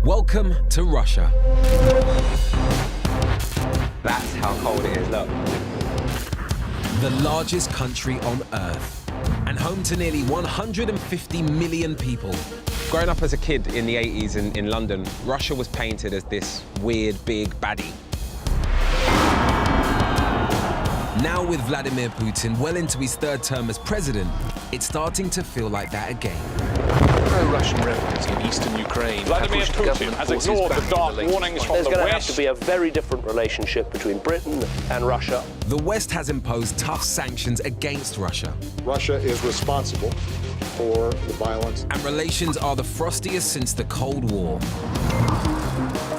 Welcome to Russia. That's how cold it is, look. The largest country on Earth, and home to nearly 150 million people. Growing up as a kid in the 80s in London, Russia was painted as this weird, big baddie. Now with Vladimir Putin well into his third term as president, it's starting to feel like that again. Pro-Russian rebels in eastern Ukraine Vladimir have pushed Putin government has forces ignored back the dark into the warnings from There's the going to have West. to be a very different relationship between Britain and Russia. The West has imposed tough sanctions against Russia. Russia is responsible for the violence. And relations are the frostiest since the Cold War.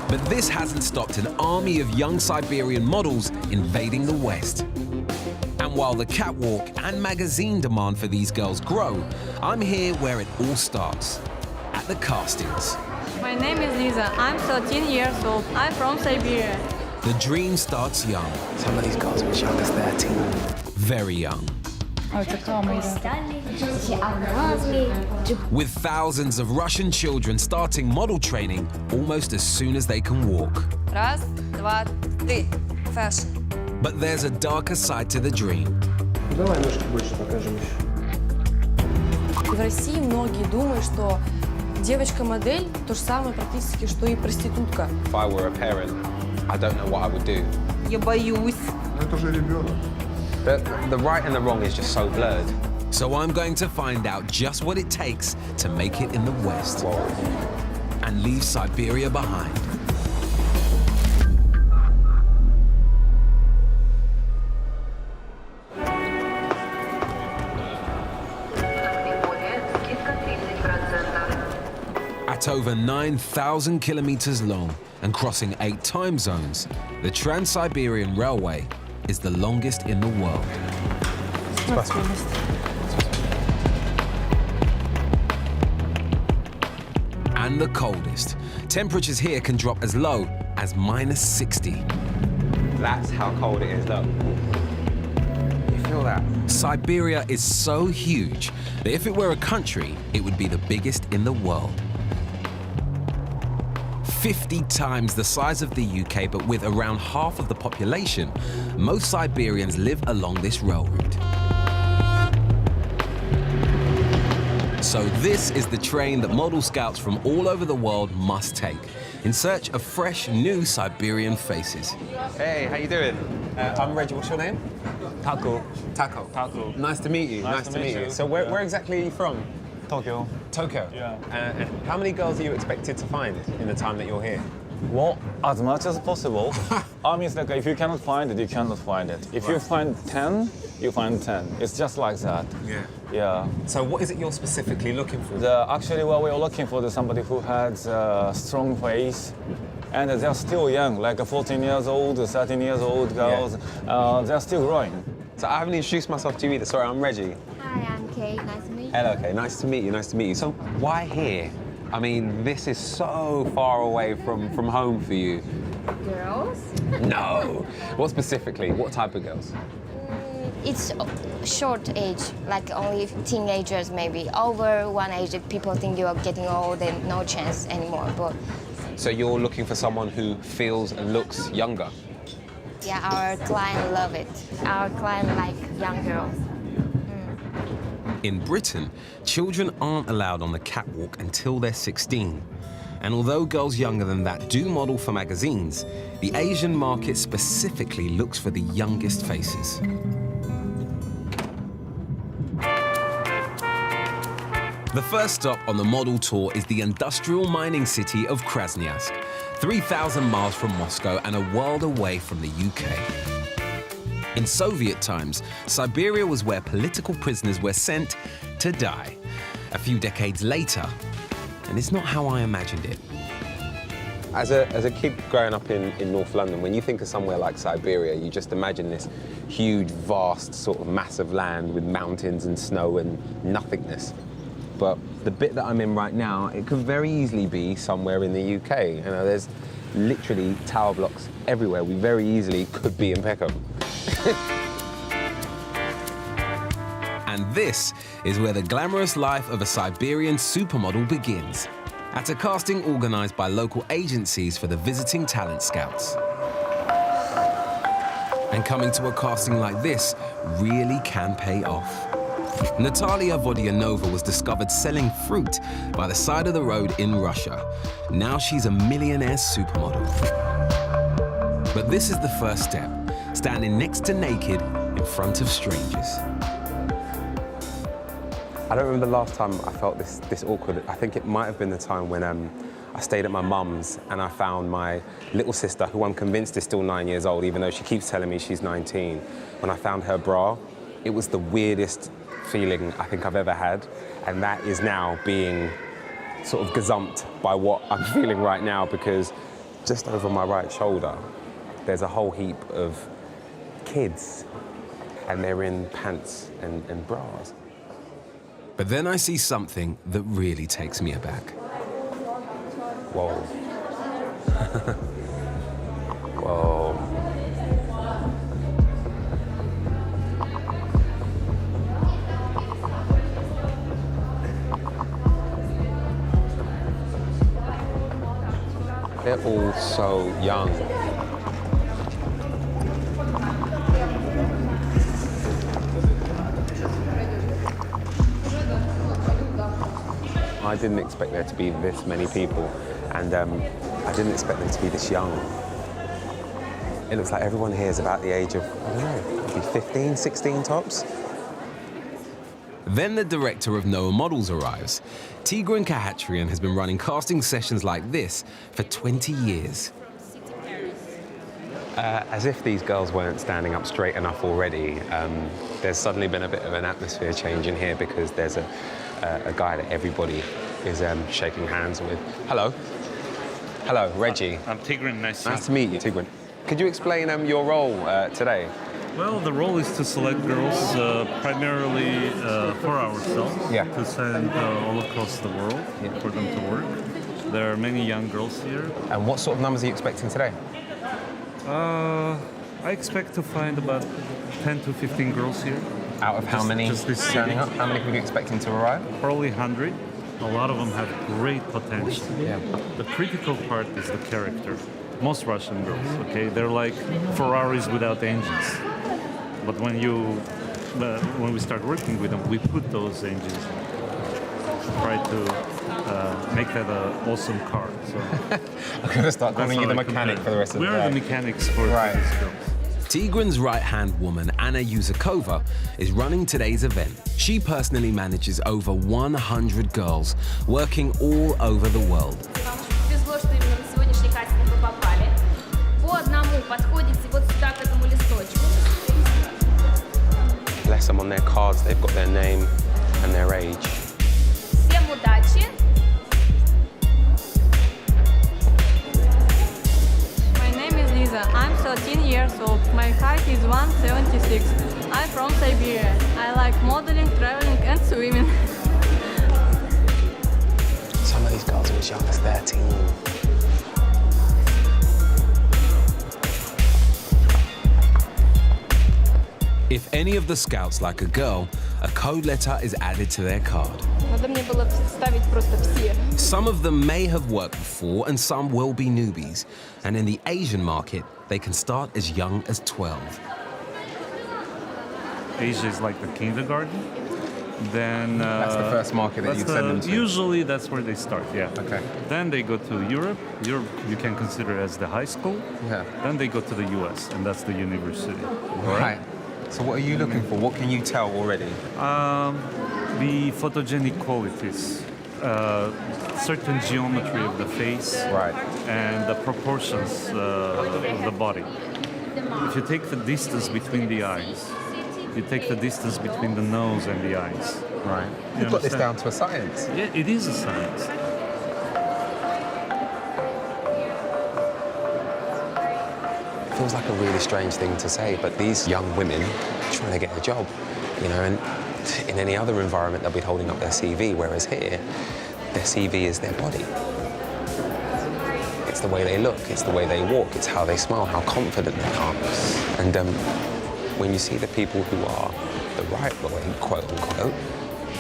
But this hasn't stopped an army of young Siberian models invading the West. And while the catwalk and magazine demand for these girls grow, I'm here where it all starts, at the castings. My name is Lisa. I'm 13 years old. I'm from Siberia. The dream starts young. Some of these girls are as young as 13. Very young. With thousands of Russian children starting model training almost as soon as they can walk. Раз, два, три. Fashion. But there's a darker side to the dream. В России многие думают, что девочка-модель то же самое практически, что и проститутка. If I were a parent, I don't know what I would do. Я боюсь. Это же ребенок. The right and the wrong is just so blurred. So I'm going to find out just what it takes to make it in the West and leave Siberia behind. At over 9,000 kilometers long and crossing 8 time zones, the Trans-Siberian Railway is the longest in the world. And the coldest. Temperatures here can drop as low as -60. That's how cold it is, look. You feel that? Siberia is so huge that if it were a country, it would be the biggest in the world. 50 times the size of the UK, but with around half of the population, most Siberians live along this rail route. So this is the train that model scouts from all over the world must take, in search of fresh, new Siberian faces. Hey, how you doing? I'm Reggie, what's your name? Taco. Taco. Taco. Nice to meet you, nice to meet you. So where exactly are you from? Tokyo. Tokyo? Yeah. And how many girls are you expected to find in the time that you're here? Well, as much as possible. I mean, it's like if you cannot find it, you cannot find it. If you find 10, you find 10. It's just like that. Yeah. Yeah. So what is it you're specifically looking for? Actually, what we are looking for is somebody who has a strong face, and they're still young, like 14 years old, 13 years old girls. Yeah. They're still growing. So I haven't introduced myself to you either. Sorry, I'm Reggie. Hi, I'm Kate. Nice to meet you. Hello, Kay. Nice to meet you. Nice to meet you. So why here? I mean, this is so far away from home for you. Girls? No. What specifically? What type of girls? It's short age, like only teenagers maybe. Over one age, people think you are getting old and no chance anymore. But So you're looking for someone who feels and looks younger? yeah, our client love it. Our client like young girls. In Britain, children aren't allowed on the catwalk until they're 16. And although girls younger than that do model for magazines, the Asian market specifically looks for the youngest faces. The first stop on the model tour is the industrial mining city of Krasnoyarsk, 3,000 miles from Moscow and a world away from the UK. In Soviet times, Siberia was where political prisoners were sent to die. A few decades later, and it's not how I imagined it. As a kid growing up in North London, when you think of somewhere like Siberia, you just imagine this huge, vast, sort of massive land with mountains and snow and nothingness. But the bit that I'm in right now, it could very easily be somewhere in the UK. You know, there's literally tower blocks everywhere. We very easily could be in Peckham. And this is where the glamorous life of a Siberian supermodel begins. at a casting organised by local agencies for the visiting talent scouts. And coming to a casting like this really can pay off. Natalia Vodyanova was discovered selling fruit by the side of the road in Russia. Now she's a millionaire supermodel. But this is the first step, standing next to naked in front of strangers. I don't remember the last time I felt this awkward. I think it might have been the time when I stayed at my mum's and I found my little sister, who I'm convinced is still 9 years old, even though she keeps telling me she's 19. When I found her bra, it was the weirdest feeling I think I've ever had. And that is now being sort of gazumped by what I'm feeling right now, because just over my right shoulder, there's a whole heap of kids, and they're in pants and bras. But then I see something that really takes me aback. Whoa. Whoa. They're all so young. I didn't expect there to be this many people, and I didn't expect them to be this young. It looks like everyone here is about the age of, I don't know, maybe 15, 16 tops. Then the director of Noah Models arrives. Tigran Kahatrian has been running casting sessions like this for 20 years. As if these girls weren't standing up straight enough already, there's suddenly been a bit of an atmosphere change in here, because there's a guy that everybody is shaking hands with. Hello. Hello, Reggie. I'm Tigran. Nice to meet you, Tigran. Could you explain your role today? Well, the role is to select girls primarily for ourselves, to send all across the world for them to work. There are many young girls here. And what sort of numbers are you expecting today? I expect to find about 10 to 15 girls here. Out of how many just this turning city. up? How many are you expecting to arrive? Probably 100. A lot of them have great potential. Yeah. The critical part is the character. Most Russian girls, okay, they're like Ferraris without engines. But when we start working with them, we put those engines in. Try to make that an awesome car. So I'm going to start calling you the mechanic for the rest of the day. We are the mechanics for these girls. Tigran's right-hand woman, Anna Yuzakova, is running today's event. She personally manages over 100 girls, working all over the world. Bless them, on their cards, they've got their name and their age. My name is Lisa. I'm 13 years old. My height is 176. I'm from Siberia. I like modeling, traveling, and swimming. Some of these girls are as young as 13. If any of the scouts like a girl, a code letter is added to their card. Some of them may have worked before and some will be newbies. And in the Asian market, they can start as young as 12. Asia is like the kindergarten. Then That's the first market that you'd send them to? Usually that's where they start, yeah. Okay. Then they go to Europe. Europe you can consider as the high school. Yeah. Then they go to the US, and that's the university. Right. So what are you looking for? What can you tell already? The photogenic qualities, certain geometry of the face, Right. and the proportions of the body. If you take the distance between the eyes, you take the distance between the nose and the eyes. Right. You You've got this understand? down to a science. Yeah, it is a science. Feels like a really strange thing to say, but these young women are trying to get a job, you know, and in any other environment they'll be holding up their CV, whereas here, their CV is their body. It's the way they look, it's the way they walk, it's how they smile, how confident they are. And when you see the people who are the right way, quote unquote,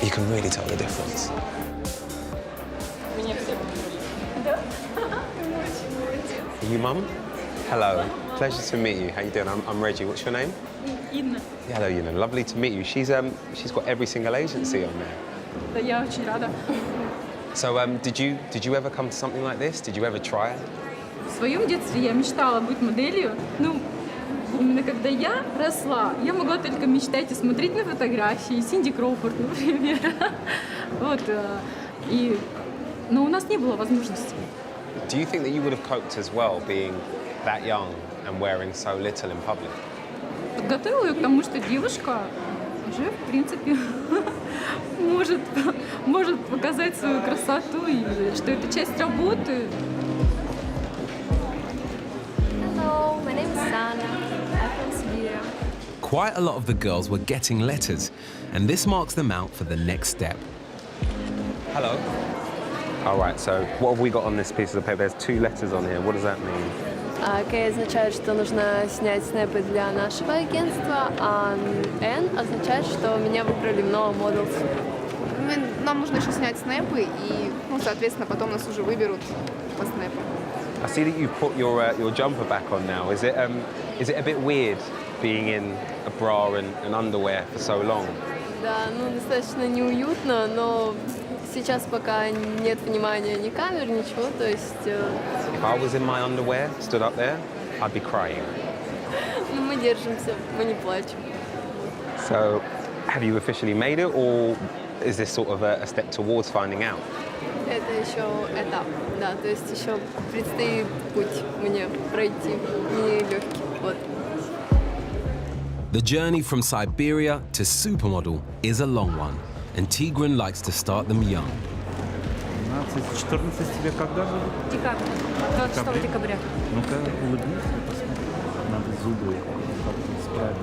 you can really tell the difference. Are you mum? Hello. Pleasure to meet you. How you doing? I'm Reggie. What's your name? Инна. Yeah, hello, Yuna. Lovely to meet you. She's got every single agency on there. Да, я очень рада. So did you ever come to something like this? Did you ever try it? В своем детстве я мечтала быть моделью. Ну, именно когда я росла, я могла только мечтать и смотреть на фотографии. Синди Кроуфорд, например. Вот. Но у нас не было возможности. Do you think that you would have coped as well being that young and wearing so little in public? Подготовила ее к тому, что девушка уже, в принципе, может показать свою красоту, и что это часть работы. Hello, my name is Sana. I'm from Siberia. Quite a lot of the girls were getting letters, and this marks them out for the next step. Hello. All right, so what have we got on this piece of paper? There's 2 letters on here. What does that mean? К означает, что нужно снять снэпы для нашего агентства, а N означает, что меня выбрали в новом Models. Нам нужно еще снять снэпы, и, соответственно, потом нас уже выберут по снэпам. I see that you've put your jumper back on now. Is it a bit weird being in a bra and underwear for so long? Да, достаточно неуютно, но сейчас пока нет внимания ни камер, ничего, то есть... If I was in my underwear, stood up there, I'd be crying. Мы держимся, мы не плачем. So, have you officially made it, or is this sort of a step towards finding out? Это еще этап, да, то есть еще предстоит путь мне пройти, нелегкий, вот. The journey from Siberia to supermodel is a long one, and Tigran likes to start them young. 14 тебе когда же? Декабрь. 26 декабря. Ну-ка, улыбнись, посмотри. Надо зубы как-то справить.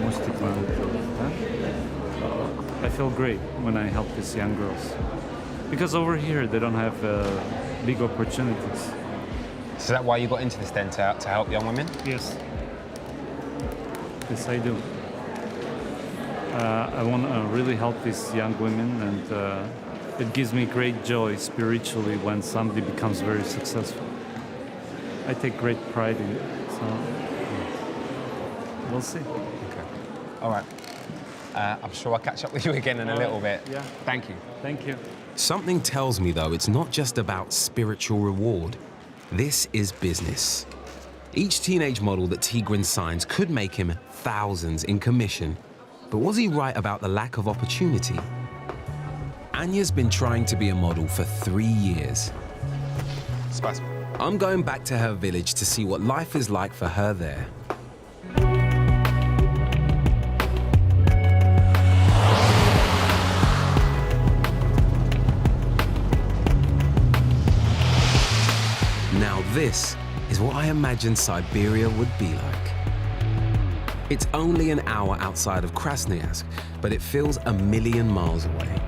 Мостик надо делать, да? I feel great when I help these young girls. Because over here, they don't have big opportunities. So is that why you got into this then, to help young women? Yes. Yes, I do. I want to really help these young women, and it gives me great joy spiritually when somebody becomes very successful. I take great pride in it, so we'll see. Okay. All right. I'm sure I'll catch up with you again in a little bit. Yeah. Thank you. Thank you. Something tells me, though, it's not just about spiritual reward. This is business. Each teenage model that Tigran signs could make him thousands in commission. But was he right about the lack of opportunity? Anya's been trying to be a model for 3 years. Спасибо. I'm going back to her village to see what life is like for her there. Now this is what I imagined Siberia would be like. It's only an hour outside of Krasnoyarsk, but it feels a million miles away.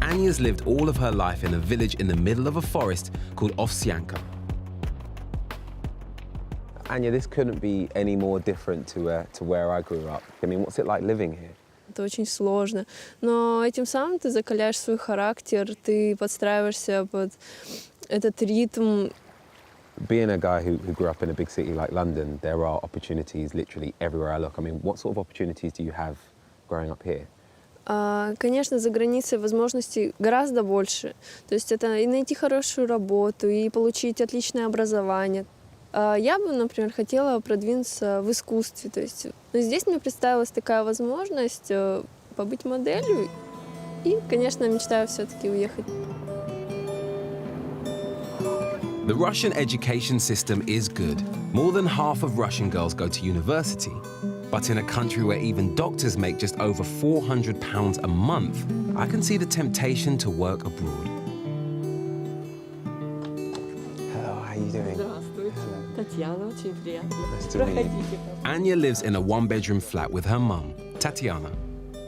Anya's lived all of her life in a village in the middle of a forest called Ovsyanka. Anya, this couldn't be any more different to where I grew up. I mean, what's it like living here? Это очень сложно, но этим самым ты закаляешь свой характер, ты подстраиваешься под этот ритм. Being a guy who grew up in a big city like London, there are opportunities literally everywhere I look. I mean, what sort of opportunities do you have growing up here? Конечно, за границей возможностей гораздо больше. То есть это и найти хорошую работу, и получить отличное образование. Я бы, например, хотела продвинуться в искусстве. То есть, но здесь мне представилась такая возможность побыть моделью. И, конечно, мечтаю все-таки уехать. The Russian education system is good. More than half of Russian girls go to university. But in a country where even doctors make just over £400 a month, I can see the temptation to work abroad. Hello, how are you doing? Здравствуйте. Татьяна, очень приятно. Nice to meet you. Anya lives in a one-bedroom flat with her mum, Tatiana.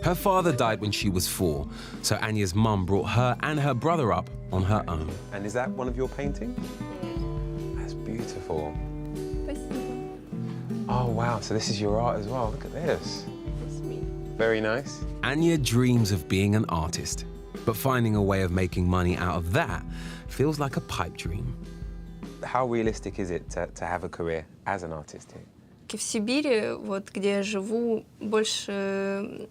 Her father died when she was 4, so Anya's mum brought her and her brother up on her own. And is that one of your paintings? That's beautiful. Спасибо. Oh, wow, so this is your art as well. Look at this. That's me. Very nice. Anya dreams of being an artist, But finding a way of making money out of that feels like a pipe dream. How realistic is it to have a career as an artist here? В Сибири, вот где я живу, больше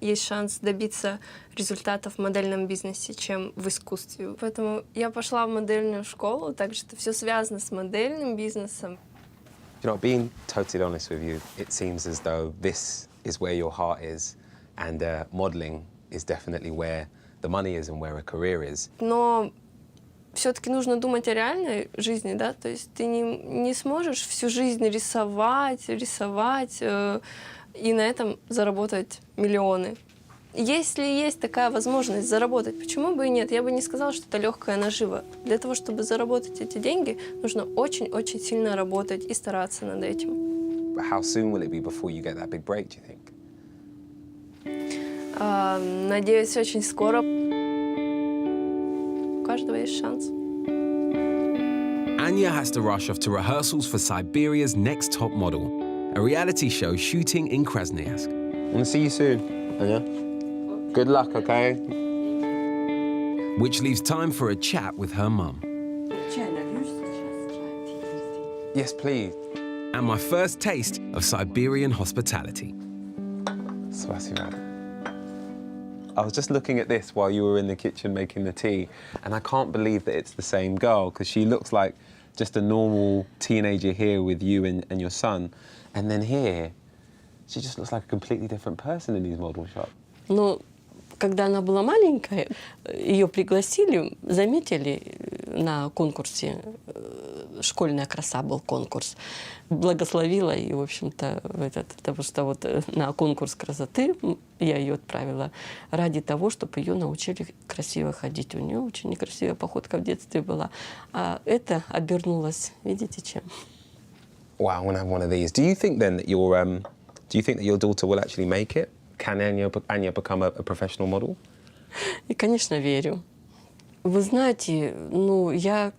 есть шанс добиться результатов в модельном бизнесе, чем в искусстве. Поэтому я пошла в модельную школу, так что все связано с модельным бизнесом. You know, being totally honest with you, it seems as though this is where your heart is, and modeling is definitely where the money is and where a career is. Но все-таки нужно думать о реальной жизни, да, то есть ты не сможешь всю жизнь рисовать и на этом заработать миллионы. Если есть такая возможность заработать, почему бы и нет? Я бы не сказала, что это легкая нажива. Для того, чтобы заработать эти деньги, нужно очень-очень сильно работать и стараться над этим. How soon will it be before you get that big break, do you think? Надеюсь, очень скоро. У каждого есть шанс. Anya has to rush off to rehearsals for Siberia's Next Top Model, a reality show shooting in Krasnoyarsk. I want to see you soon, Anya. Good luck, okay? Which leaves time for a chat with her mum. Yes, please. And my first taste of Siberian hospitality. Spasibo. I was just looking at this while you were in the kitchen making the tea, and I can't believe that it's the same girl, because she looks like just a normal teenager here with you and your son. And then here, she just looks like a completely different person in these model shots. Ну, когда она была маленькая, ее пригласили, заметили на конкурсе, «Школьная краса» был конкурс, благословила и, в общем-то, потому что вот на конкурс красоты я ее отправила ради того, чтобы ее научили красиво ходить. У нее очень некрасивая походка в детстве была, а это обернулось, видите, чем? Wow, I want to have one of these. Do you think then that your daughter will actually make it? Can Anya become a professional model? И, конечно, верю. Вы знаете, ну, я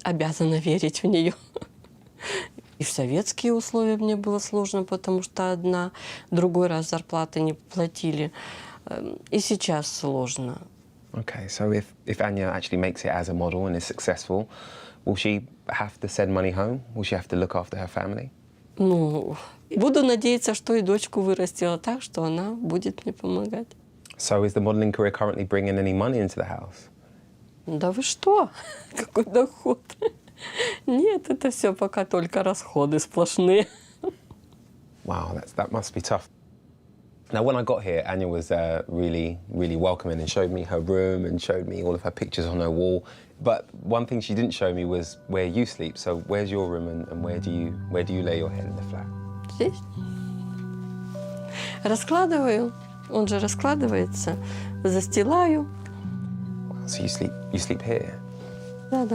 обязана верить в нее. И в советские условия мне было сложно, потому что одна, другой раз зарплаты не платили. И сейчас сложно. Okay, so if Anya actually makes it as a model and is successful, will she have to send money home? Will she have to look after her family? Ну, буду надеяться, что и дочку вырастила так, что она будет мне помогать. So is the modeling career currently bringing any money into the house? Да вы что? Какой доход? Нет, это все пока только расходы сплошные. Wow, that must be tough. Now, when I got here, Anya was really, really welcoming and showed me her room and showed me all of her pictures on her wall. But one thing she didn't show me was where you sleep. So where's your room and where do you lay your head in the flat? Здесь. Раскладываю. Он же раскладывается. Застилаю. So you sleep here? Да.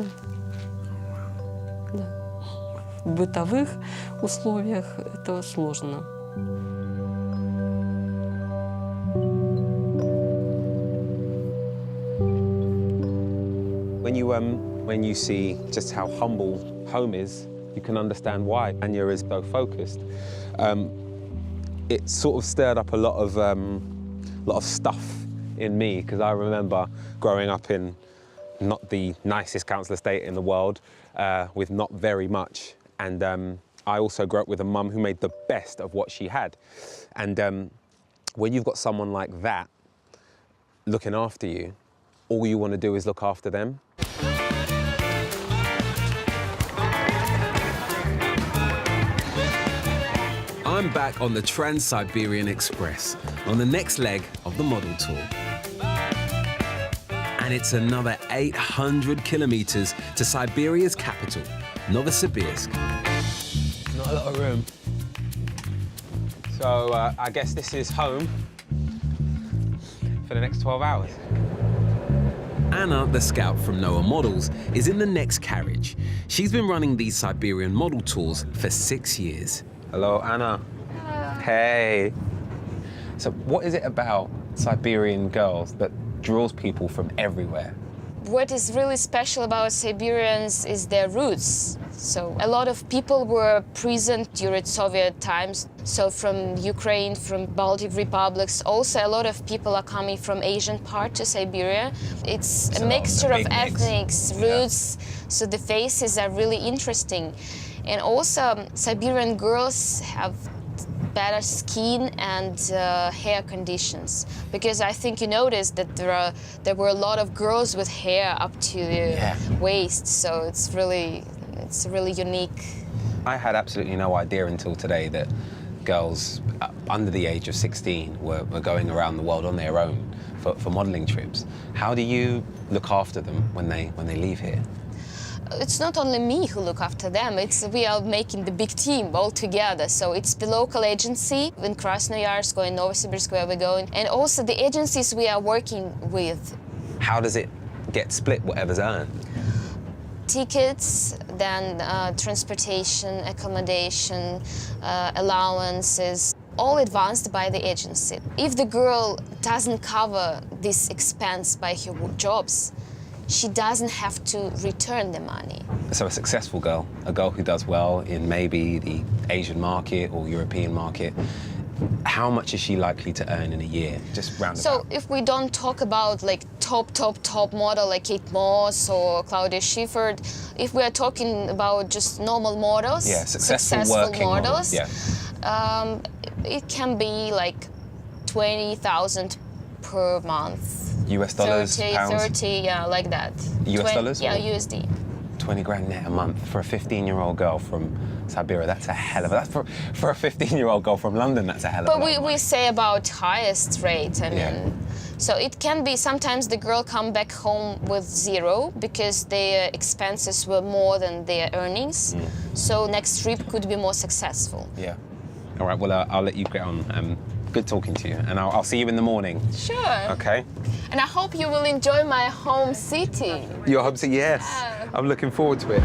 В бытовых условиях этого сложно. When you see just how humble home is, you can understand why Anya is so focused. It sort of stirred up a lot of stuff in me, because I remember growing up in not the nicest council estate in the world, with not very much. And I also grew up with a mum who made the best of what she had. And when you've got someone like that looking after you, all you want to do is look after them. I'm back on the Trans-Siberian Express, on the next leg of the model tour. And it's another 800 kilometers to Siberia's capital, Novosibirsk. Not a lot of room. So I guess this is home for the next 12 hours. Anna, the scout from Noah Models, is in the next carriage. She's been running these Siberian model tours for 6 years. Hello, Anna. Hello. Hey. So what is it about Siberian girls that draws people from everywhere? What is really special about Siberians is their roots. So a lot of people were present during Soviet times. So from Ukraine, from Baltic republics, also a lot of people are coming from Asian part to Siberia. It's a mixture of ethnics, roots, so the faces are really interesting. And also Siberian girls have better skin and hair conditions, because I think you noticed that there were a lot of girls with hair up to the waist, so it's really unique. I had absolutely no idea until today that girls under the age of 16 were going around the world on their own for modelling trips. How do you look after them when they leave here? It's not only me who look after them, we are making the big team all together. So it's the local agency in Krasnoyarsk, in Novosibirsk where we're going, and also the agencies we are working with. How does it get split, whatever's earned? Tickets, then transportation, accommodation, allowances, all advanced by the agency. If the girl doesn't cover this expense by her jobs, she doesn't have to return the money. So a successful girl, a girl who does well in maybe the Asian market or European market, how much is she likely to earn in a year, just round So about? if we don't talk about like top model like Kate Moss or Claudia Schiffer, if we are talking about just normal models, successful working models, it can be like 20,000 per month. US dollars, 30, pounds? 30, yeah, like that. US dollars? Yeah, or? USD. 20 grand net a month for a 15-year-old girl from Siberia. That's a hell of a... That's for a 15-year-old girl from London, that's a hell of a lot. But we say about highest rate, I mean. So it can be sometimes the girl come back home with zero because their expenses were more than their earnings. So next trip could be more successful. Yeah. All right, well, I'll let you get on. Good talking to you, and I'll see you in the morning. Sure. Okay. And I hope you will enjoy my home city. Your home city, yes. I'm looking forward to it.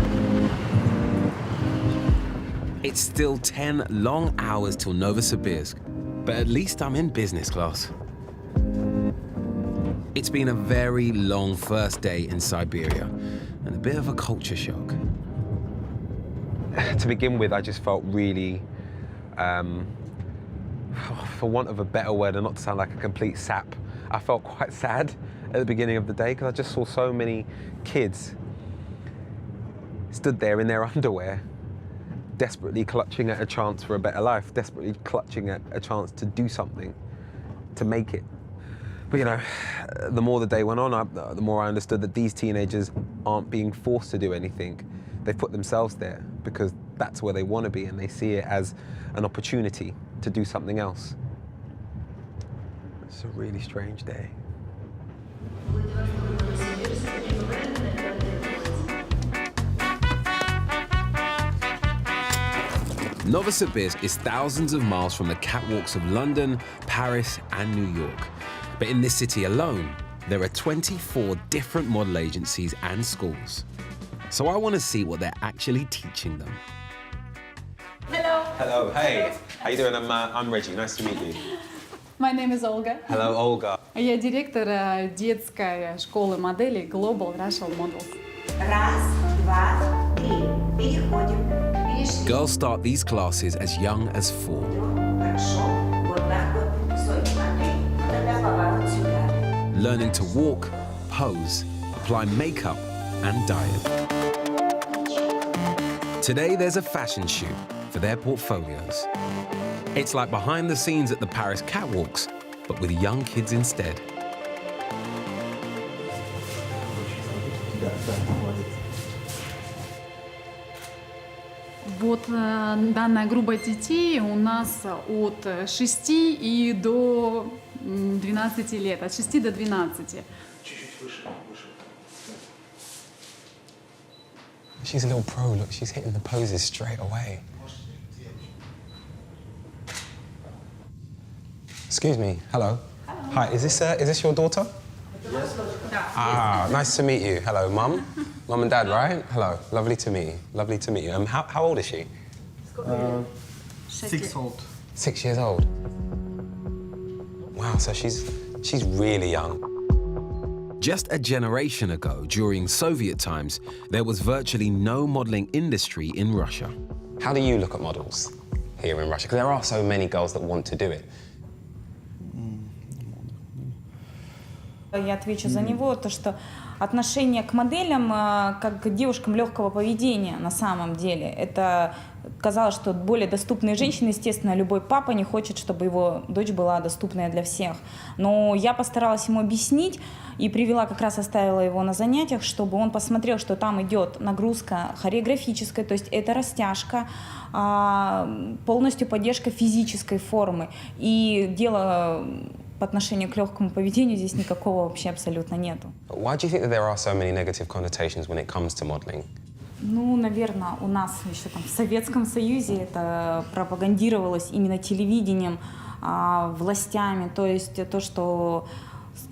It's still 10 long hours till Novosibirsk, but at least I'm in business class. It's been a very long first day in Siberia, and a bit of a culture shock. To begin with, I just felt really, for want of a better word, and not to sound like a complete sap, I felt quite sad at the beginning of the day because I just saw so many kids stood there in their underwear, desperately clutching at a chance for a better life, desperately clutching at a chance to do something, to make it. But you know, the more the day went on, the more I understood that these teenagers aren't being forced to do anything. They've put themselves there because that's where they want to be, and they see it as an opportunity to do something else. It's a really strange day. Novosibirsk is thousands of miles from the catwalks of London, Paris, and New York. But in this city alone, there are 24 different model agencies and schools. So I want to see what they're actually teaching them. Hello. Hello, hey. How you doing? I'm Reggie, nice to meet you. My name is Olga. Hello, Olga. Я директор детской школы моделей Global Russian Models. Раз, два, три. Переходим. Перешли. Girls start these classes as young as 4. Хорошо. Вот так вот. Стой, смотри. Тогда поворот сюда. Learning to walk, pose, apply makeup, and diet. Today there's a fashion shoot for their portfolios. It's like behind the scenes at the Paris catwalks, but with young kids instead. Вот данная группа детей у нас от 6 и до 12 лет, от 6 до 12. She's a little pro, look, she's hitting the poses straight away. Excuse me, hello. Hi, is this your daughter? Yes. Ah, nice to meet you. Hello, Mum. Mum and Dad, right? Hello, lovely to meet you. Lovely to meet you. How old is she? 6 old. 6 years old. Wow, so she's really young. Just a generation ago, during Soviet times, there was virtually no modeling industry in Russia. How do you look at models here in Russia? Because there are so many girls that want to do it. Я отвечу за него, то что отношение к моделям как к девушкам легкого поведения на самом деле. Это казалось, что более доступные женщины, естественно, любой папа не хочет, чтобы его дочь была доступная для всех. Но я постаралась ему объяснить и привела, как раз оставила его на занятиях, чтобы он посмотрел, что там идет нагрузка хореографическая, то есть это растяжка, полностью поддержка физической формы. И дело по отношению к легкому поведению здесь никакого вообще абсолютно нету. Why do you think that there are so many negative connotations when it comes to modeling? Ну, наверное, у нас еще там в Советском Союзе это пропагандировалось именно телевидением, властями, то есть то, что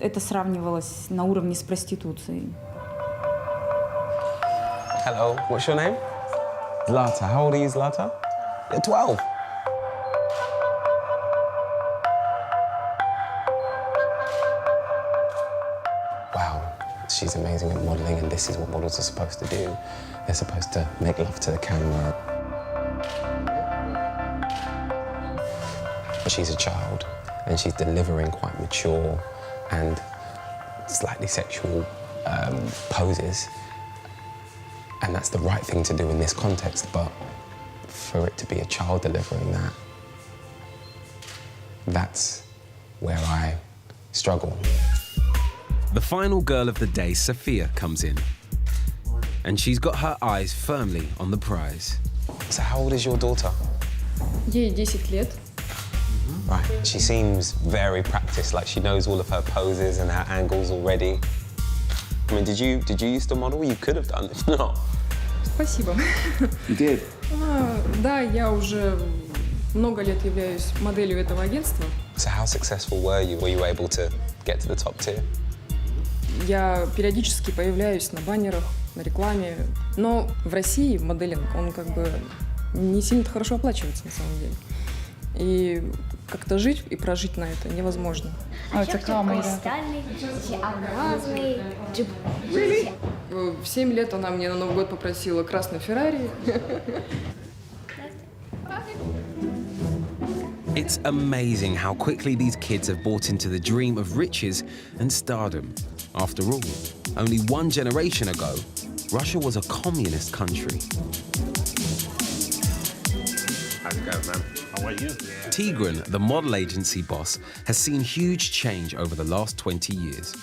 это сравнивалось на уровне с проституцией. Hello, what's your name? Zlata. How old are you, Zlata? You're 12. Wow, she's amazing at modeling, and this is what models are supposed to do. They're supposed to make love to the camera. But she's a child, and she's delivering quite mature and slightly sexual poses. And that's the right thing to do in this context, but for it to be a child delivering that, that's where I struggle. The final girl of the day, Sophia, comes in. And she's got her eyes firmly on the prize. So how old is your daughter? Ей 10 лет. Right, she seems very practiced, like she knows all of her poses and her angles already. I mean, did you used to model? You could have done it, no? Спасибо. You did? Да, я уже много лет являюсь моделью этого агентства. So how successful were you? Were you able to get to the top tier? Я периодически появляюсь на баннерах, на рекламе. Но в России моделинг, он как бы не сильно хорошо оплачивается на самом деле. И как-то жить и прожить на это невозможно. Это камера. Really? В 7 лет она мне на Новый год попросила красный Феррари. It's amazing how quickly these kids have bought into the dream of riches and stardom. After all, only one generation ago, Russia was a communist country. How's it going, man? How are you? Tigran, the model agency boss, has seen huge change over the last 20 years.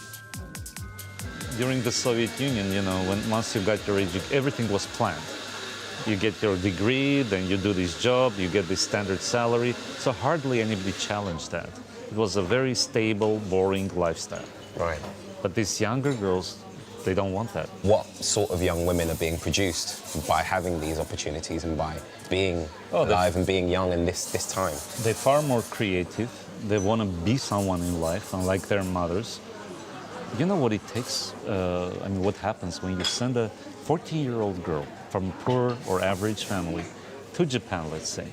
During the Soviet Union, you know, once you got your education, everything was planned. You get your degree, then you do this job, you get this standard salary. So hardly anybody challenged that. It was a very stable, boring lifestyle. Right. But these younger girls, they don't want that. What sort of young women are being produced by having these opportunities and by being alive and being young in this time? They're far more creative. They want to be someone in life, unlike their mothers. You know what it takes? I mean, what happens when you send a 14-year-old girl from a poor or average family to Japan, let's say,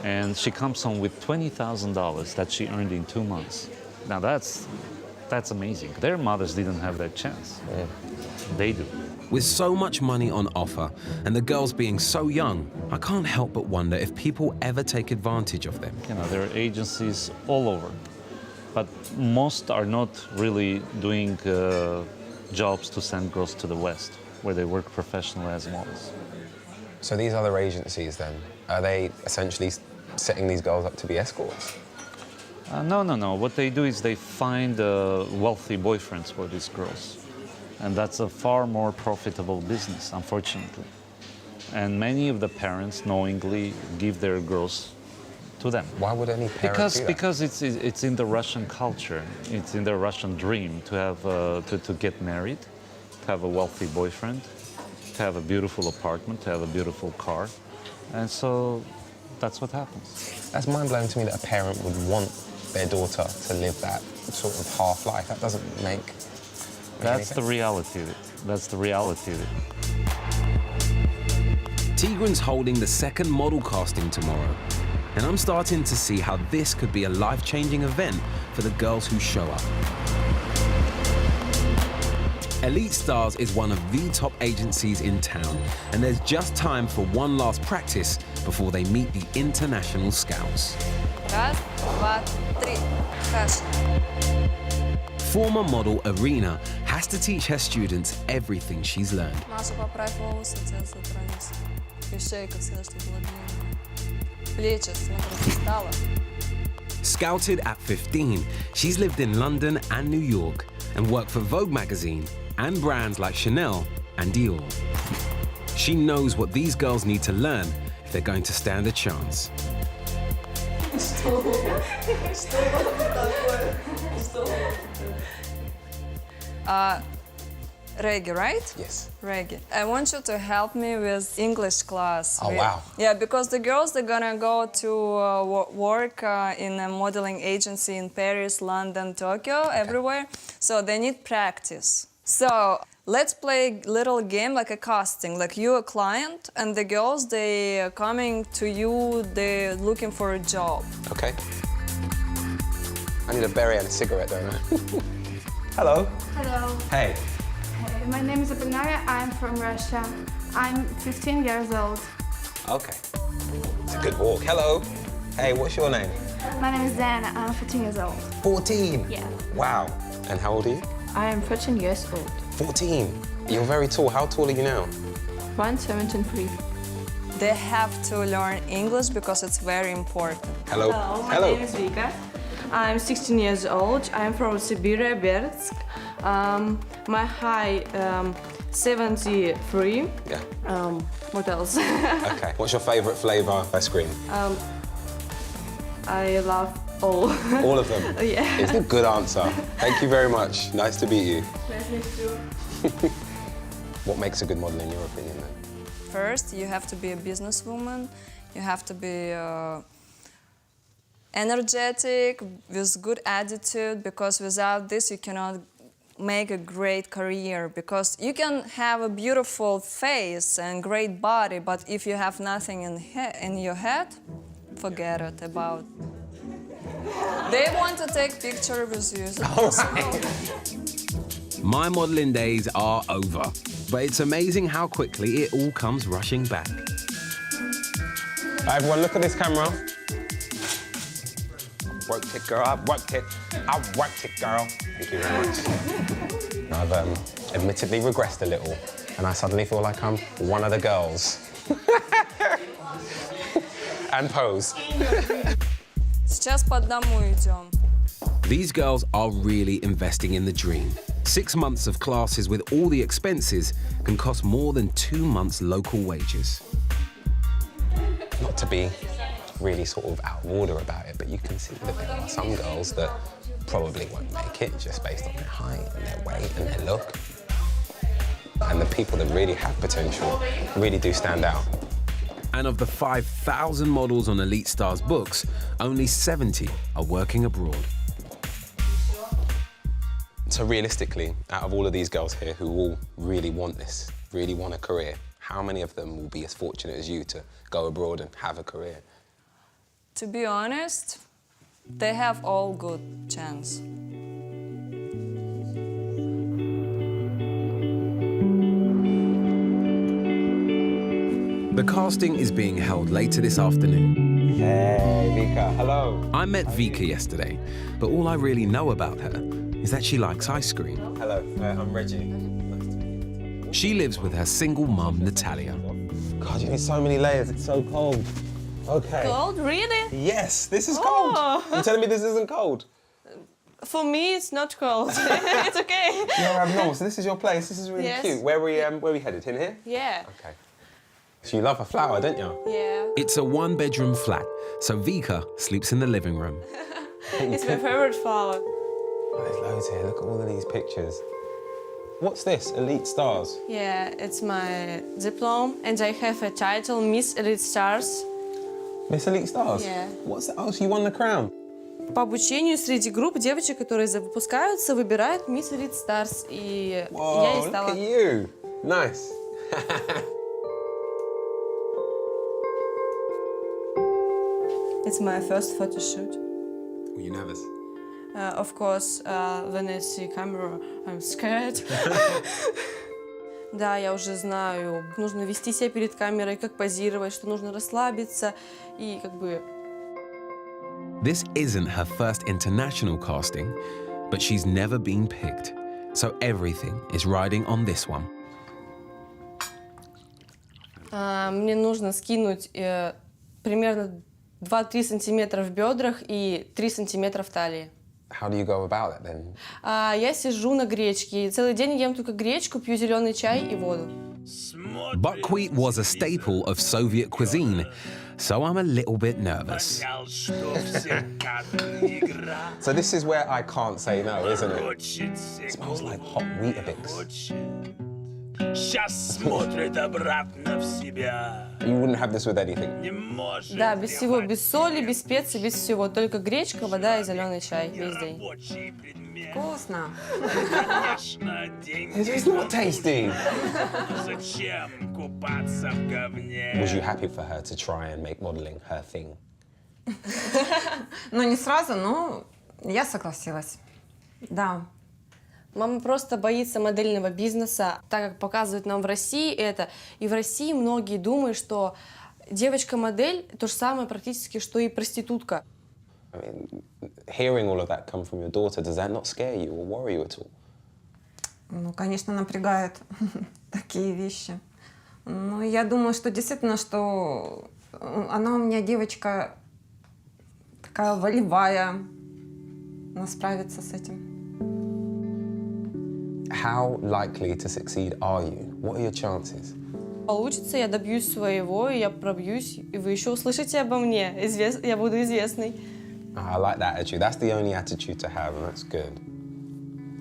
and she comes home with $20,000 that she earned in 2 months. Now that's amazing. Their mothers didn't have that chance. Yeah. They do. With so much money on offer and the girls being so young, I can't help but wonder if people ever take advantage of them. You know, there are agencies all over, but most are not really doing jobs to send girls to the West, where they work professionally as models. So these other agencies then, are they essentially setting these girls up to be escorts? No. What they do is they find wealthy boyfriends for these girls. And that's a far more profitable business, unfortunately. And many of the parents knowingly give their girls to them. Why would any parent do that? Because it's in the Russian culture. It's in the Russian dream to have to get married, to have a wealthy boyfriend, to have a beautiful apartment, to have a beautiful car. And so that's what happens. That's mind-blowing to me that a parent would want their daughter to live that sort of half life. That doesn't make That's the reality of it. That's the reality of it. Tigran's holding the second model casting tomorrow, and I'm starting to see how this could be a life-changing event for the girls who show up. Elite Stars is one of the top agencies in town, and there's just time for one last practice before they meet the international scouts. Раз, два, три. Хорошо. Former model Irina has to teach her students everything she's learned. Маша, поправь волосы, тебя затронется. И шея, как всегда, чтобы была длинная. Плечи, смотри, встала. Scouted at 15, she's lived in London and New York and worked for Vogue magazine and brands like Chanel and Dior. She knows what these girls need to learn if they're going to stand a chance. Reggie, right? Yes. Reggie. I want you to help me with English class. Oh, wow. Yeah, because the girls, they're gonna go to work in a modeling agency in Paris, London, Tokyo, everywhere. So they need practice. So let's play a little game like a casting, like you're a client and the girls, they are coming to you, they're looking for a job. Okay. I need a berry and a cigarette, don't I? Hello. Hello. Hey. Hey, my name is Apolinaria. I'm from Russia. I'm 15 years old. Okay. It's a good walk. Hello. Hey, what's your name? My name is Diana. I'm 14 years old. 14? Yeah. Wow. And how old are you? I am 14 years old. 14? You're very tall. How tall are you now? 173. They have to learn English because it's very important. Hello. My name is Vika. I'm 16 years old. I'm from Siberia, Bersk. My height 73. Yeah. What else? Okay. What's your favorite flavor of ice cream? I love all. All of them? Yeah. It's a good answer. Thank you very much. Nice to meet you. Nice to meet you. What makes a good model in your opinion then? First, you have to be a businesswoman. You have to be energetic, with good attitude, because without this you cannot make a great career, because you can have a beautiful face and great body, but if you have nothing in your head, forget it about. They want to take picture with you. Is it possible? My modeling days are over, but it's amazing how quickly it all comes rushing back. Right, everyone, look at this camera. Worked it, girl. I've worked it. I've worked it, girl. Thank you very much. I've admittedly regressed a little, and I suddenly feel like I'm one of the girls. And pose. Сейчас по одному идем. These girls are really investing in the dream. 6 months of classes with all the expenses can cost more than 2 months' local wages. Not to be really sort of out of order about it, but you can see that there are some girls that probably won't make it just based on their height and their weight and their look. And the people that really have potential really do stand out. And of the 5,000 models on Elite Stars books, only 70 are working abroad. So realistically, out of all of these girls here who all really want this, really want a career, how many of them will be as fortunate as you to go abroad and have a career? To be honest, they have all good chance. The casting is being held later this afternoon. Hey, Vika, hello. I met Vika yesterday, but all I really know about her is that she likes ice cream. Hello, I'm Reggie. She lives with her single mum, Natalia. God, you need so many layers, it's so cold. Okay. Cold, really? Yes, this is cold. You're telling me this isn't cold? For me, it's not cold. It's okay. You're abnormal, so this is your place, this is really Yes. cute. Where are we headed, in here? Yeah. Okay. So you love a flower, don't you? Yeah. It's a one-bedroom flat, so Vika sleeps in the living room. It's my favorite flower. Oh, there's loads here, look at all of these pictures. What's this, Elite Stars? Yeah, it's my diploma, and I have a title, Miss Elite Stars. Miss Elite Stars? Yeah. What's that? Oh, so you won the crown? По обучению среди групп девочек, которые выпускаются, выбирают Miss Elite Stars, и Whoa, я и look стала. at you. Nice. It's my first photo shoot. Were you nervous? Of course, when I see camera, I'm scared. Да, я уже знаю, нужно вести себя перед камерой, как позировать, что нужно расслабиться и как бы... This isn't her first international casting, but she's never been picked. So everything is riding on this one. Мне нужно скинуть примерно 2-3 сантиметра в бедрах и 3 сантиметра в талии. How do you go about it then? Я сижу на гречке, и целый день ем только гречку, пью зеленый чай и воду. Buckwheat was a staple of Soviet cuisine, so I'm a little bit nervous. So this is where I can't say no, isn't it? It smells like hot Weetabix. You wouldn't have this with anything? Да, без всего, без соли, без специй, без всего. Только гречка, вода и зеленый чай весь день. Вкусно. It's not tasty. Was you happy for her to try and make modeling her thing? Ну, не сразу, но я согласилась. Да. Мама просто боится модельного бизнеса, так как показывают нам в России это. И в России многие думают, что девочка-модель то же самое практически, что и проститутка. I mean, hearing all of that come from your daughter, does that not scare you or worry you at all? Ну, конечно, напрягает такие вещи. Но я думаю, что действительно, что она у меня девочка такая волевая. Она справится с этим. How likely to succeed are you? What are your chances? Получится, я добьюсь своего, и я пробьюсь, и вы еще услышите обо мне. Я буду известной. I like that attitude. That's the only attitude to have, and that's good.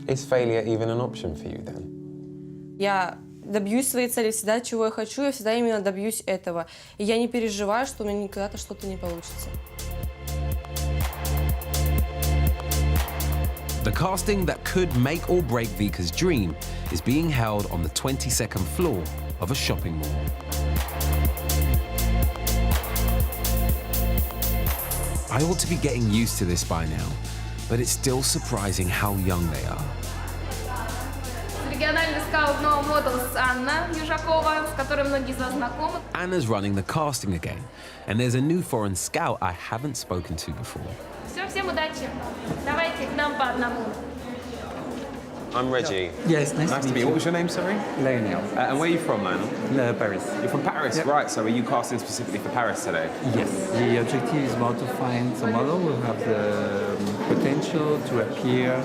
Is failure even an option for you then? Я добьюсь своей цели всегда, чего я хочу, я всегда именно добьюсь этого. И я не переживаю, что у меня никогда-то что-то не получится. The casting that could make or break Vika's dream is being held on the 22nd floor of a shopping mall. I ought to be getting used to this by now, but it's still surprising how young they are. Региональный скаут No Models Анна Южакова, с которой многие из вас знакомы. Anna's running the casting again, and there's a new foreign scout I haven't spoken to before. Все, всем удачи. Давайте к нам по одному. I'm Reggie. Yes, nice to meet you. What was your name, sorry? Lionel. And where are you from, Lionel? Paris. You're from Paris, Yep. right. So are you casting specifically for Paris today? Yes. The objective is more to find a model who have the potential to appear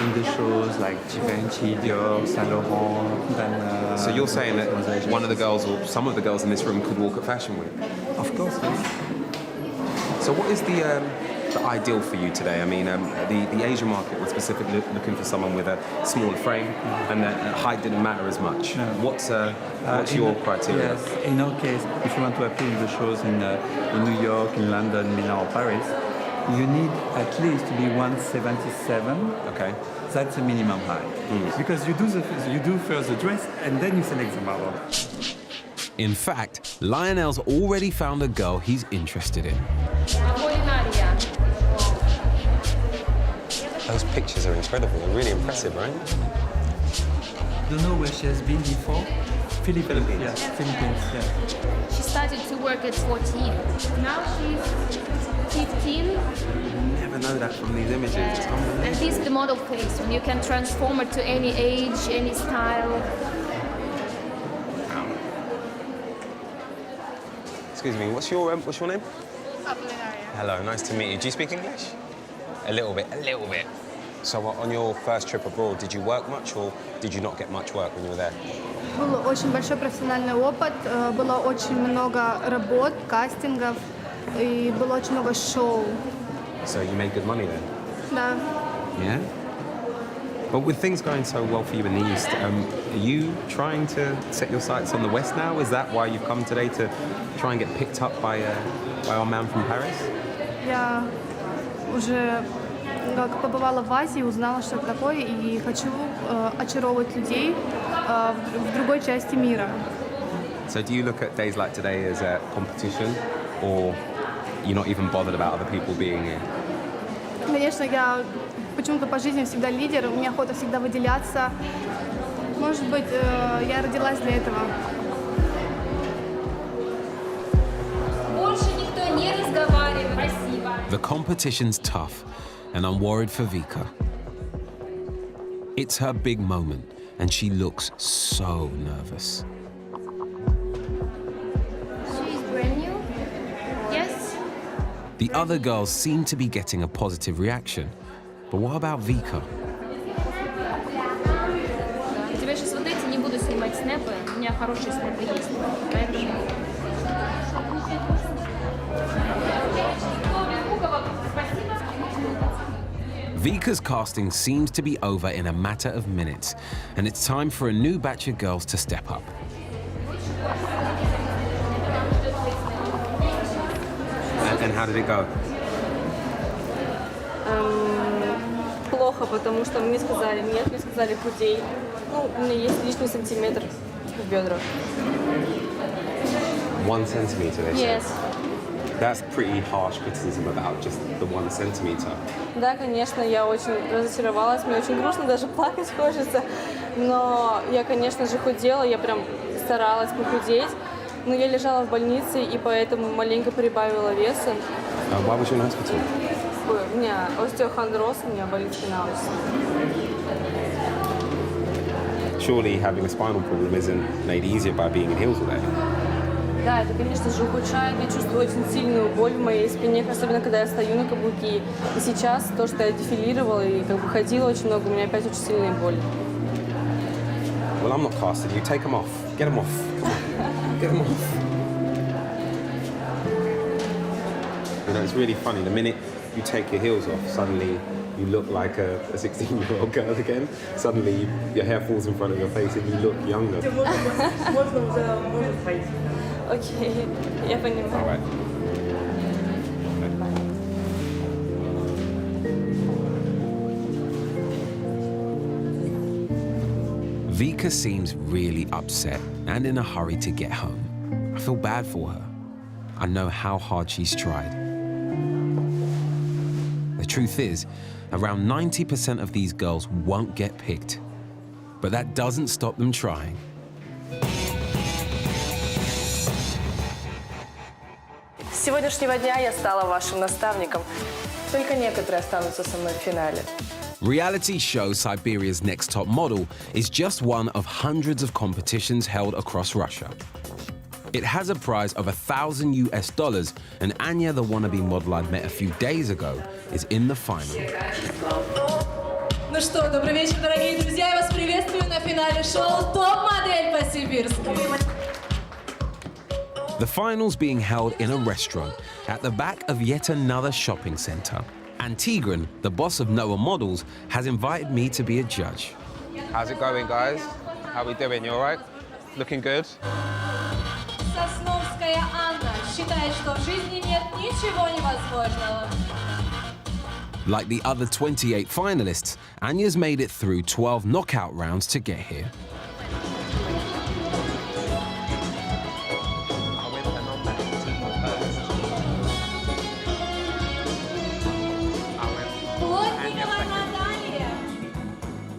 in the shows like Givenchy, Dior, Saint Laurent. So you're saying that one of the girls or some of the girls in this room could walk at Fashion Week? Of course, yes. So what is the ideal for you today? I mean, the Asian market was specifically looking for someone with a smaller frame, and that height didn't matter as much. No. What's your criteria? Yes, in our case, if you want to appear in the shows in New York, in London, Milan or Paris, you need at least to be 177. Okay. That's the minimum height. Because you do first the dress and then you select the model. In fact, Lionel's already found a girl he's interested in. Those pictures are incredible. They're really impressive, right? Don't know where she has been before. Philippines. Yeah, Philippines. Yeah. She started to work at 14. Now she's 15. You never know that from these images. It's unbelievable. And this is the model face. You can transform her to any age, any style. Excuse me. What's your name? Hello. Nice to meet you. Do you speak English? A little bit. So on your first trip abroad, did you work much or did you not get much work when you were there? Был очень большой профессиональный опыт, было очень много работ, кастингов, и было очень много шоу. So you made good money then? Да. Yeah? But with things going so well for you in the East, are you trying to set your sights on the West now? Is that why you've come today, to try and get picked up by our man from Paris? Я уже побывала в Азии, узнала, что это такое, и хочу очаровывать людей в другой части мира. So do you look at days like today as a competition, or you're not even bothered about other people being here? Конечно, я почему-то по жизни всегда лидер, у меня охота всегда выделяться. Может быть, я родилась для этого. Больше никто не разговаривает. Спасибо. The competition's tough, and I'm worried for Vika. It's her big moment, and she looks so nervous. She's brand new. Yes. The other girls seem to be getting a positive reaction, but what about Vika? У тебя сейчас вот эти, не буду снимать снэпы, у меня хорошие снэпы есть, поэтому... Vika's casting seems to be over in a matter of minutes, and it's time for a new batch of girls to step up. And how did it go? Плохо, потому что мне сказали нет, мне сказали худей. Ну, у меня есть лишний сантиметр в бедрах. 1 centimeter, they Yes. said. That's pretty harsh criticism about just the 1 centimeter. Да, конечно, я очень разочаровалась, мне очень грустно, даже плакать хочется. Но я, конечно же, худела, я прям старалась похудеть. Но я лежала в больнице и поэтому маленько прибавила веса. Why was you in hospital? У меня остеохондроз, у меня болит спина очень. Surely having a spinal problem isn't made easier by being in heels all day. Да, это, конечно же, ухудшает. Я чувствую очень сильную боль в моей спине, особенно когда я стою на каблуки. И сейчас то, что я дефилировала и как бы ходила очень много, у меня опять очень сильная боль. Well, I'm not casting you. Take them off. Get them off. Come on. Get them off. You know, it's really funny. The minute you take your heels off, suddenly you look like a 16-year-old girl again. Suddenly your hair falls in front of your face and you look younger. Окей, я понимаю. All right. Vika seems really upset and in a hurry to get home. I feel bad for her. I know how hard she's tried. The truth is, around 90% of these girls won't get picked. But that doesn't stop them trying. С сегодняшнего дня я стала вашим наставником. Только некоторые останутся со мной в финале. Reality show Siberia's Next Top Model is just one of hundreds of competitions held across Russia. It has a prize of $1,000, and Anya, the wannabe model I'd met a few days ago, is in the final. Ну что, добрый вечер, дорогие друзья. Я вас приветствую на финале шоу «Топ-модель по-сибирски». The final's being held in a restaurant at the back of yet another shopping center. And Tigran, the boss of Noah Models, has invited me to be a judge. How's it going, guys? How we doing? You all right? Looking good? Сосновская Анна считает, что в жизни нет ничего невозможного. Like the other 28 finalists, Anya's made it through 12 knockout rounds to get here.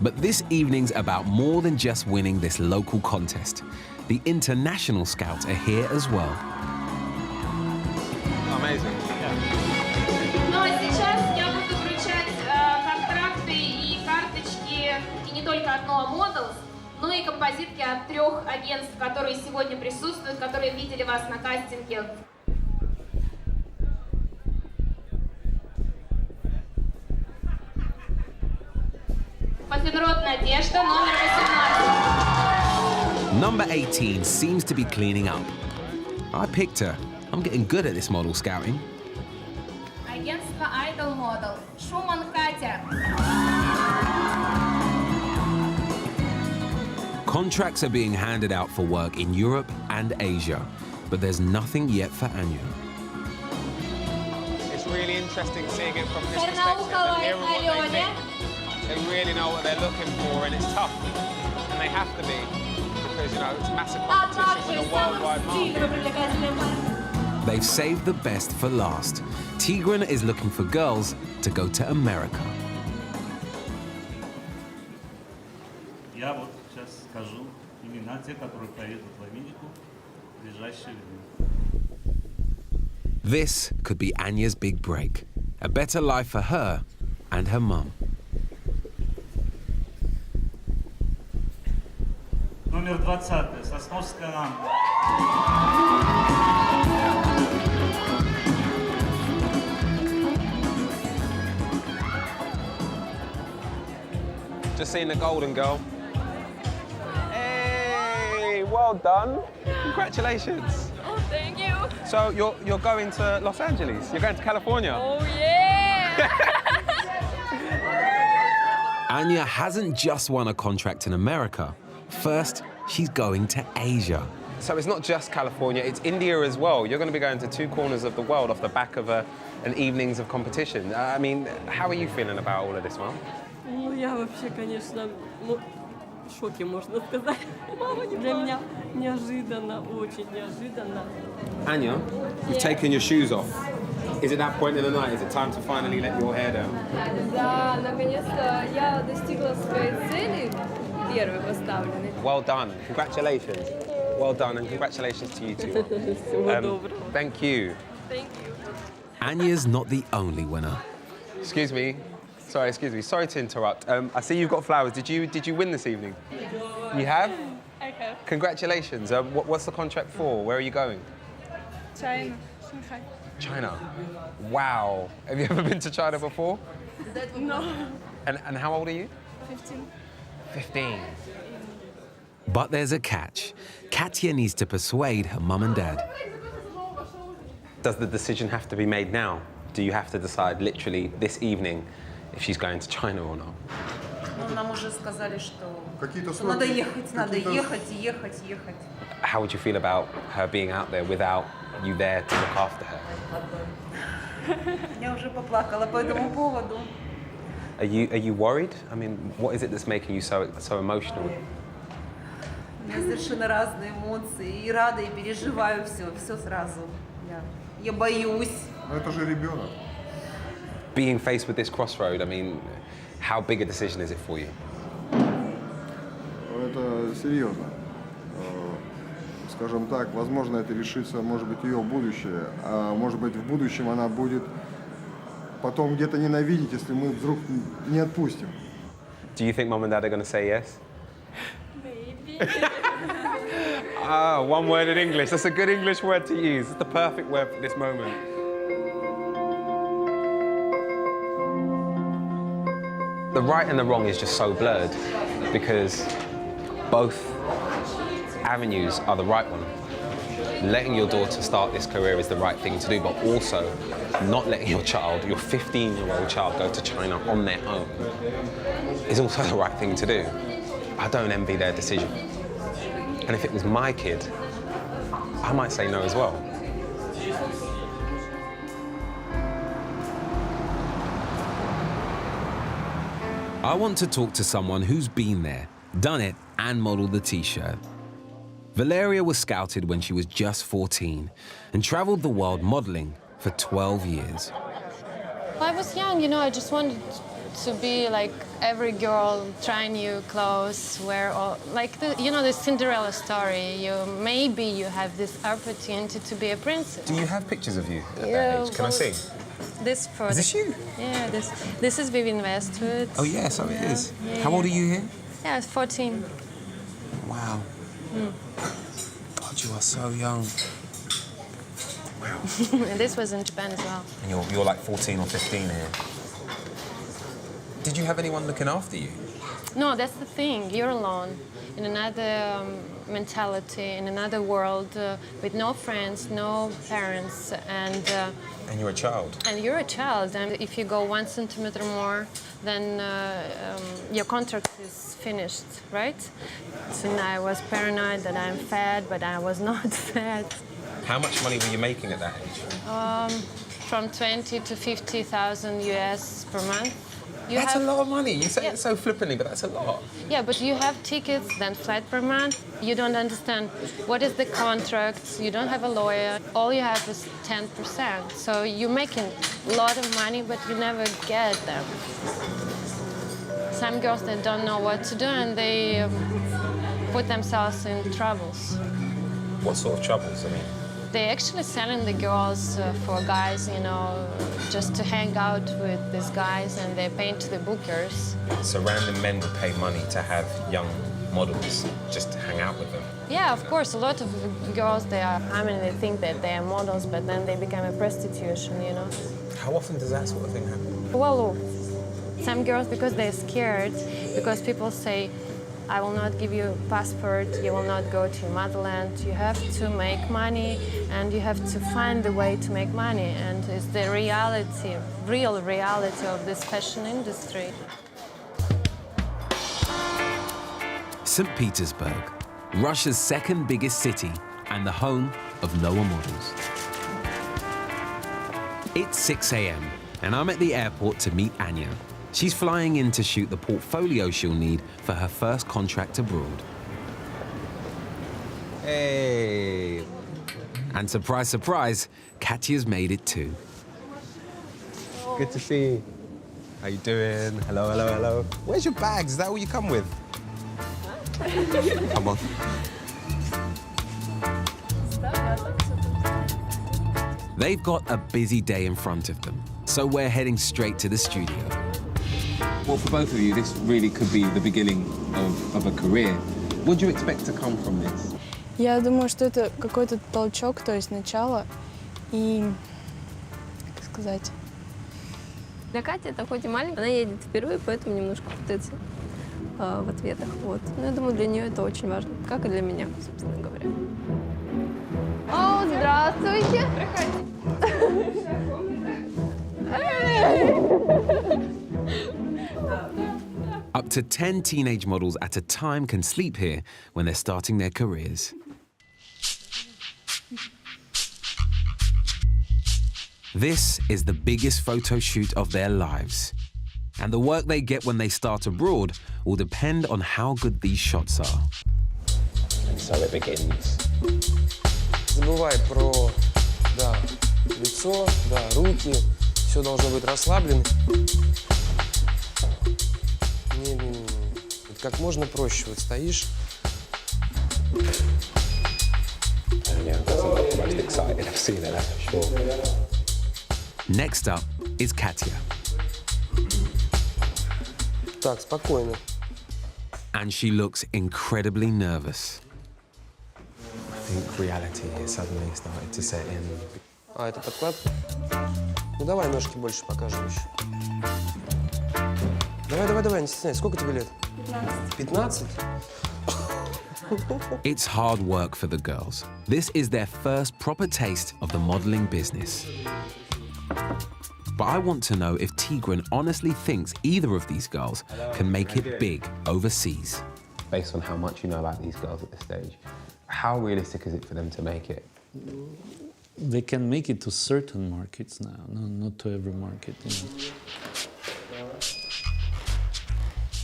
But this evening's about more than just winning this local contest. The international scouts are here as well. Amazing. Ну а сейчас я буду вручать контракты и карточки и не только от Noah Models, но и композитки от 3 агентств, которые сегодня присутствуют, которые видели вас на кастинге. Парфенрод Надежда, номер 18. Number 18 seems to be cleaning up. I picked her. I'm getting good at this model scouting. Агентство Idol Model. Шуман Катя. Contracts are being handed out for work in Europe and Asia, but there's nothing yet for Anya. It's really interesting seeing it from this perspective and hearing what they think. They really know what they're looking for, and it's tough, and they have to be, because, you know, it's massive competition with a worldwide market. They've saved the best for last. Tigran is looking for girls to go to America. Я вот сейчас скажу имена тех, которые поедут в Америку в ближайшее время. This could be Anya's big break. A better life for her and her mum. Номер 20. Сосновская Анна. Just seeing the golden girl. Hey, well done. Congratulations. Oh, thank you. So you're going to Los Angeles? You're going to California? Oh, yeah. Anya hasn't just won a contract in America. First, she's going to Asia. So it's not just California, it's India as well. You're going to be going to two corners of the world off the back of an evenings of competition. I mean, how are you feeling about all of this, Mom? Ну, я вообще, конечно, в шоке, можно сказать. Для меня неожиданно, очень неожиданно. Anya, you've taken your shoes off. Is it that point in the night? Is it time to finally let your hair down? Да, наконец-то я достигла своей цели, первой поставленной. Well done. Congratulations. Well done, and congratulations to you too. Всего доброго. Thank you. Thank you. Anya's not the only winner. Excuse me. Sorry to interrupt. I see you've got flowers. Did you win this evening? You have? I have. Congratulations. What's the contract for? Where are you going? China, Shanghai. China. Wow. Have you ever been to China before? No. And how old are you? 15. 15. But there's a catch. Katya needs to persuade her mum and dad. Does the decision have to be made now? Do you have to decide literally this evening if she's going to China or not? Нам уже сказали, что надо ехать, ехать. How would you feel about her being out there without you there to look after her? Я уже поплакала по этому поводу. Are you worried? I mean, what is it that's making you so emotional? У меня совершенно разные эмоции. И рада, и переживаю все сразу. Я боюсь. Но это же ребенок. Being faced with this crossroad, I mean, how big a decision is it for you? Это серьезно. Скажем так, возможно, это решится, может быть, ее будущее, а может быть, в будущем она будет потом где-то ненавидеть, если мы вдруг не отпустим. Do you think mom and dad are going to say yes? Maybe. One word in English. That's a good English word to use. It's the perfect word for this moment. The right and the wrong is just so blurred because both avenues are the right one. Letting your daughter start this career is the right thing to do, but also not letting your child, your 15-year-old child, go to China on their own is also the right thing to do. I don't envy their decision. And if it was my kid, I might say no as well. I want to talk to someone who's been there, done it, and modeled the t-shirt. Valeria was scouted when she was just 14 and traveled the world modeling for 12 years. I was young, you know, I just wanted to be like every girl, try new clothes, wear all, like, the Cinderella story. Maybe you have this opportunity to be a princess. Do you have pictures of you at that age? Can I see? This photo. Is this you? Yeah, this is Vivian Westwood. Oh, yeah, so it is. Yeah. How old are you here? Yeah, 14. Wow. God, you are so young. Wow. And this was in Japan as well. And you're like 14 or 15 here. Did you have anyone looking after you? No, that's the thing. You're alone in another mentality, in another world, with no friends, no parents, and you're a child. And you're a child, and if you go 1 centimeter more, then your contract is finished, right? So now I was paranoid that I'm fat, but I was not fat. How much money were you making at that age? From 20 to 50,000 US per month. That's a lot of money. You say it so flippantly, but that's a lot. Yeah, but you have tickets, then flight per month. You don't understand what is the contract. You don't have a lawyer. All you have is 10%. So you're making a lot of money, but you never get them. Some girls, they don't know what to do, and they put themselves in troubles. What sort of troubles, I mean? They actually selling the girls for guys, you know, just to hang out with these guys, and they pay to the bookers. So random men would pay money to have young models just to hang out with them? Yeah, of course. A lot of girls, they think that they are models, but then they become a prostitution, you know. How often does that sort of thing happen? Well, some girls, because they're scared, because people say, I will not give you a passport, you will not go to your motherland, you have to make money and you have to find the way to make money. And it's the reality, real reality of this fashion industry. St. Petersburg, Russia's second biggest city and the home of Noah models. It's 6 a.m. and I'm at the airport to meet Anya. She's flying in to shoot the portfolio she'll need for her first contract abroad. Hey! And surprise, surprise, Katya's made it too. Good to see you. How you doing? Hello, hello, hello. Where's your bags? Is that all you come with? Come on. They've got a busy day in front of them, so we're heading straight to the studio. Well, for both of you, this really could be the beginning of a career. What do you expect to come from this? Я думаю, что это какой-то толчок, то есть начало. И, как сказать... Для Кати это хоть и маленькая, она едет впервые, поэтому немножко путается в ответах. Вот. Но я думаю, для нее это очень важно, как и для меня, собственно говоря. О, здравствуйте! Up to 10 teenage models at a time can sleep here when they're starting their careers. This is the biggest photo shoot of their lives. And the work they get when they start abroad will depend on how good these shots are. And so it begins. Забывай про, да, лицо, да, руки. Все должно быть расслаблено. Не. Как можно проще. Вот стоишь. Yeah, that's not the most excited I've seen it, that's for sure. Next up is Katya. Так, спокойно. And she looks incredibly nervous. I think reality has suddenly started to set in. А, это подкладка? Ну давай ножки больше покажем еще. Давай, не стесняйся. Сколько тебе лет? 15. 15? It's hard work for the girls. This is their first proper taste of the modeling business. But I want to know if Tigran honestly thinks either of these girls can make it big overseas. Based on how much you know about these girls at this stage, how realistic is it for them to make it? They can make it to certain markets now, not to every market. You know.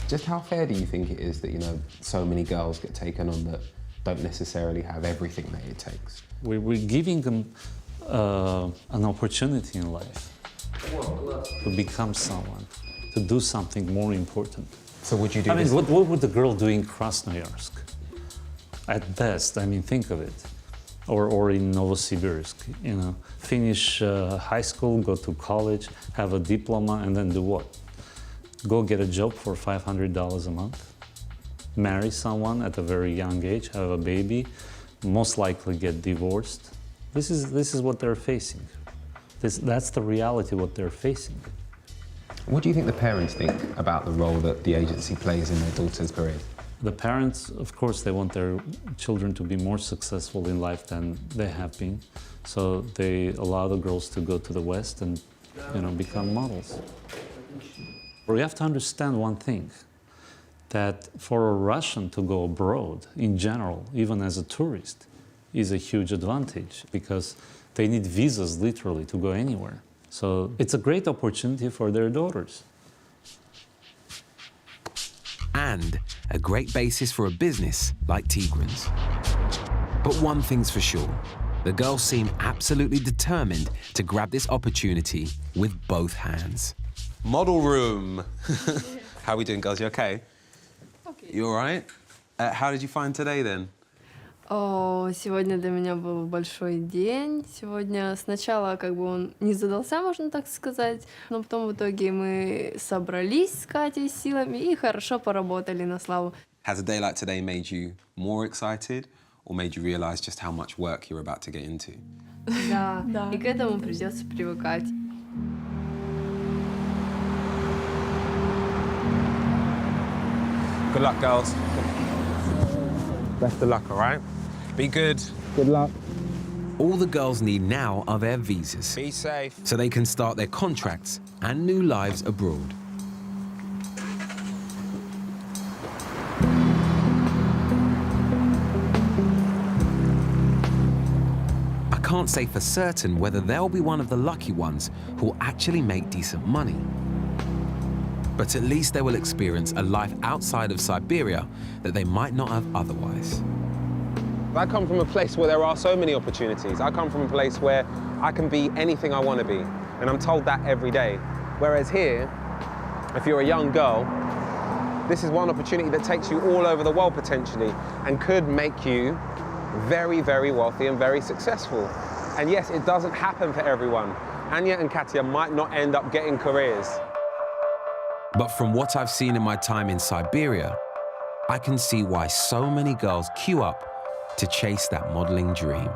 Just how fair do you think it is that, you know, so many girls get taken on that don't necessarily have everything that it takes? We're giving them an opportunity in life to become someone, to do something more important. So would you do this? this? I mean, what would the girl do in Krasnoyarsk? At best, I mean, think of it. Or in Novosibirsk, you know, finish high school, go to college, have a diploma, and then do what? Go get a job for $500 a month, marry someone at a very young age, have a baby, most likely get divorced. This is what they're facing. That's the reality what they're facing. What do you think the parents think about the role that the agency plays in their daughter's career? The parents, of course, they want their children to be more successful in life than they have been. So they allow the girls to go to the West and, you know, become models. We have to understand one thing, that for a Russian to go abroad in general, even as a tourist, is a huge advantage because they need visas literally to go anywhere. So it's a great opportunity for their daughters. and a great basis for a business like Tigran's. But one thing's for sure, the girls seem absolutely determined to grab this opportunity with both hands. Model room. How are we doing, girls? You okay? Okay. You all right? How did you find today, then? Сегодня для меня был большой день. Сегодня сначала как бы он не задался, можно так сказать, но потом в итоге мы собрались с Катей силами и хорошо поработали на славу. Has a day like today made you more excited or made you realize just how much work you're about to get into? Да, и к этому придется привыкать. Good luck, girls. Best of luck, all right? Be good. Good luck. All the girls need now are their visas. Be safe. So they can start their contracts and new lives abroad. I can't say for certain whether they'll be one of the lucky ones who will actually make decent money. But at least they will experience a life outside of Siberia that they might not have otherwise. I come from a place where there are so many opportunities. I come from a place where I can be anything I want to be, and I'm told that every day. Whereas here, if you're a young girl, this is one opportunity that takes you all over the world potentially and could make you very, very wealthy and very successful. And yes, it doesn't happen for everyone. Anya and Katya might not end up getting careers. But from what I've seen in my time in Siberia, I can see why so many girls queue up to chase that modeling dream.